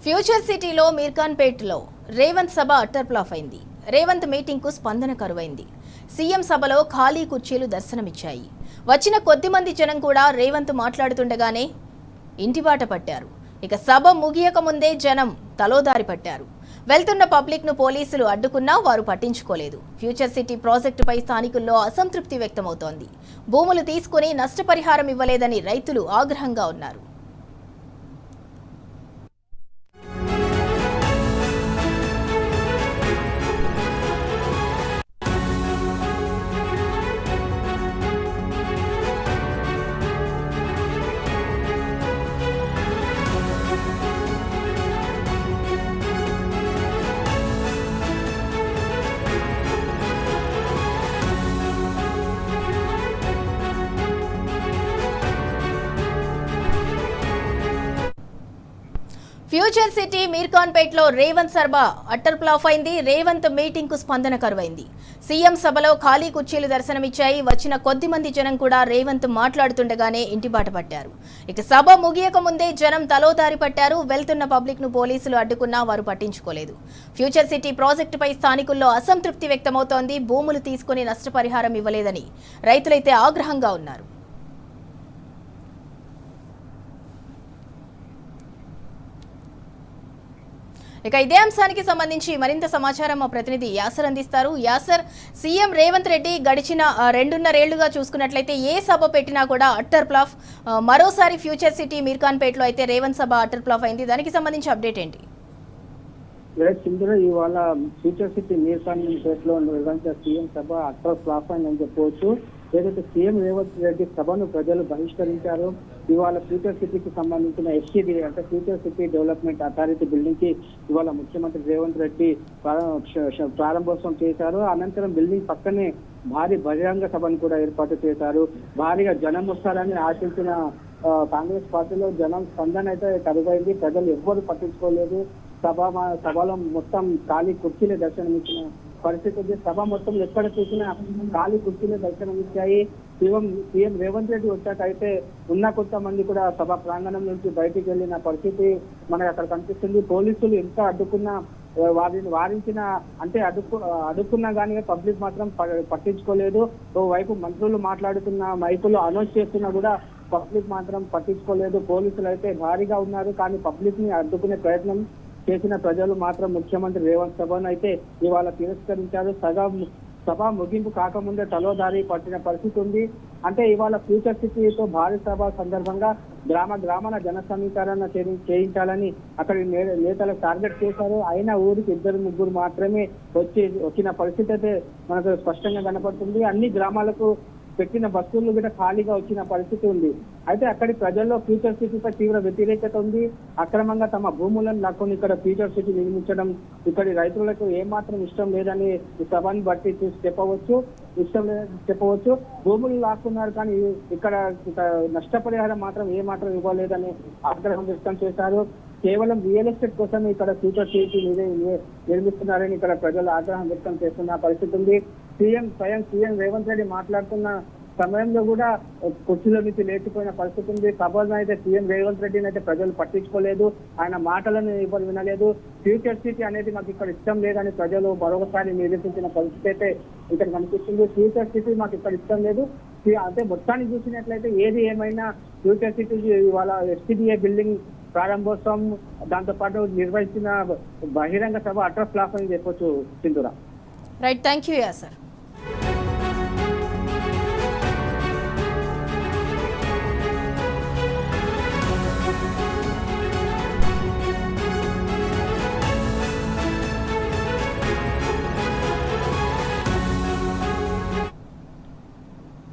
Future సిటీలో మీర్ఖాన్పేట్లో రేవంత్ సభ utter flop అయింది. రేవంత్ మీటింగ్కు స్పందన కరువైంది. సీఎం సభలో ఖాళీ కుర్చీలు దర్శనమిచ్చాయి. వచ్చిన కొద్దిమంది జనం కూడా రేవంత్ మాట్లాడుతుండగానే ఇంటిబాట పట్టారు. ఇక సభ ముగియక ముందే జనం తలోదారి పట్టారు. వెళ్తున్న పబ్లిక్ను పోలీసులు అడ్డుకున్నా వారు పట్టించుకోలేదు. ఫ్యూచర్ సిటీ ప్రాజెక్టుపై స్థానికుల్లో అసంతృప్తి వ్యక్తమవుతోంది. భూములు తీసుకుని నష్టపరిహారం ఇవ్వలేదని రైతులు ఆగ్రహంగా ఉన్నారు. ఫ్యూచర్ సిటీ మీర్ఖాన్పేట్లో రేవంత్ సభ అట్టర్ ఫ్లాప్ అయింది. రేవంత్ మీటింగ్ కు స్పందన కరువైంది. సీఎం సభలో ఖాళీ కుర్చీలు దర్శనమిచ్చాయి. వచ్చిన కొద్ది మంది జనం కూడా రేవంత్ మాట్లాడుతుండగానే ఇంటిబాట పట్టారు. ఇక సభ ముగియక ముందే జనం తలోదారి పట్టారు. వెళ్తున్న పబ్లిక్ ను పోలీసులు అడ్డుకున్నా వారు పట్టించుకోలేదు. ఫ్యూచర్ సిటీ ప్రాజెక్టుపై స్థానికుల్లో అసంతృప్తి వ్యక్తమవుతోంది. భూములు తీసుకుని నష్టపరిహారం ఇవ్వలేదని రైతులైతే ఆగ్రహంగా ఉన్నారు. ఇక ఇదే అంశానికి సంబంధించి మరింత సమాచారం మా ప్రతినిధి యాసర్ అందిస్తారు. యాసర్, సీఎం రేవంత్ రెడ్డి గడిచిన 2.5 ఏళ్లుగా చూసుకున్నట్లయితే ఏ సభ పెట్టినా కూడా అట్టర్ ఫ్లాప్. మరోసారి ఫ్యూచర్ సిటీ మీర్ఖాన్పేట్లో అయితే రేవంత్ సభ అట్టర్ ఫ్లాప్ అయింది. దానికి సంబంధించి అప్డేట్ ఏంటి? ఇవాళ ఫ్యూచర్ సిటీ మీర్ఖాన్పేట్లో నిర్వహించిన సీఎం సభ అట్టర్ ఫ్లాప్ అయిందని చెప్పవచ్చు. ఏదైతే సీఎం రేవంత్ రెడ్డి సభను ప్రజలు బహిష్కరించారో, ఇవాళ ఫ్యూచర్ సిటీకి సంబంధించిన ఎస్టీడీ అంటే future city development authority building కి ఇవాళ ముఖ్యమంత్రి రేవంత్ రెడ్డి ప్రారంభోత్సవం చేశారు. అనంతరం బిల్డింగ్ పక్కనే భారీ బహిరంగ సభను కూడా ఏర్పాటు చేశారు. భారీగా జనం వస్తారని ఆశించిన కాంగ్రెస్ పార్టీలో జనం స్పందన అయితే కరువైంది. ప్రజలు ఎవ్వరు పట్టించుకోలేదు. సభలో మొత్తం ఖాళీ కుర్చీలే దర్శనమిచ్చిన పరిస్థితి ఉంది. సభ మొత్తం ఎక్కడ చూసినా ఖాళీ కుర్చీలే దర్శనమిచ్చాయి. సీఎం రేవంత్ రెడ్డి వచ్చాకైతే ఉన్న కొంతమంది కూడా సభ ప్రాంగణం నుంచి బయటికి వెళ్ళిన పరిస్థితి మనకు అక్కడ కనిపిస్తుంది. పోలీసులు ఎంత అడ్డుకున్నా, వారిని వారించిన అంటే అడ్డుకున్నా కానీ పబ్లిక్ మాత్రం పట్టించుకోలేదు. ఓవైపు మంత్రులు మాట్లాడుతున్న మైకులు అనౌన్స్ చేస్తున్నా కూడా పబ్లిక్ మాత్రం పట్టించుకోలేదు. పోలీసులు అయితే భారీగా ఉన్నారు, కానీ పబ్లిక్ ని అడ్డుకునే ప్రయత్నం చేసిన ప్రజలు మాత్రం ముఖ్యమంత్రి రేవంత్ సభను అయితే ఇవాళ తిరస్కరించారు. సభ ముగింపు కాకముందే తలోదారి పట్టిన పరిస్థితి ఉంది. అంటే ఇవాళ ఫ్యూచర్ సిటీతో భారీ సభ సందర్భంగా గ్రామాల జన సమీకరణ చేయించాలని అక్కడి నేతలు టార్గెట్ చేశారు. అయినా ఊరికి 2-3 మాత్రమే వచ్చిన పరిస్థితి అయితే మనకు స్పష్టంగా కనపడుతుంది. అన్ని గ్రామాలకు పెట్టిన బస్సులు కూడా ఖాళీగా వచ్చిన పరిస్థితి ఉంది. అయితే అక్కడి ప్రజల్లో ఫ్యూచర్ సిటీపై తీవ్ర వ్యతిరేకత ఉంది. అక్రమంగా తమ భూములను లాక్కొని ఇక్కడ ఫ్యూచర్ సిటీ నిర్మించడం ఇక్కడి రైతులకు ఏమాత్రం ఇష్టం లేదని ఈ సభని బట్టి చెప్పవచ్చు. భూములు లాక్కున్నారు, కానీ ఇక్కడ నష్టపరిహారం మాత్రం ఏమాత్రం ఇవ్వలేదని ఆగ్రహం వ్యక్తం చేశారు. కేవలం రియల్ ఎస్టేట్ కోసం ఇక్కడ ఫ్యూచర్ సిటీ నిర్మిస్తున్నారని ఇక్కడ ప్రజలు ఆగ్రహం వ్యక్తం చేస్తున్న పరిస్థితి ఉంది. సీఎం రేవంత్ రెడ్డి మాట్లాడుతున్న సమయంలో కూడా కుర్చీల నుంచి లేచిపోయిన పరిస్థితి ఉంది. సభను అయితే సీఎం రేవంత్ రెడ్డిని అయితే ప్రజలు పట్టించుకోలేదు. ఆయన మాటలను ఎవరు వినలేదు. ఫ్యూచర్ సిటీ అనేది మాకు ఇక్కడ ఇష్టం లేదని ప్రజలు మరొకసారి నిరూపించిన పరిస్థితి అయితే ఇక్కడ కనిపిస్తుంది. ఫ్యూచర్ సిటీ మాకు ఇక్కడ ఇష్టం లేదు అంటే మొత్తాన్ని చూసినట్లయితే ఏది ఏమైనా ఫ్యూచర్ సిటీ ఇవాళ ఎస్టీడీఏ బిల్డింగ్ ప్రారంభోత్సవం, దాంతో పాటు నిర్వహించిన బహిరంగ సభ అట్టర్ ఫ్లాప్ అని చెప్పొచ్చు. Sindhura. Right, thank you Acer.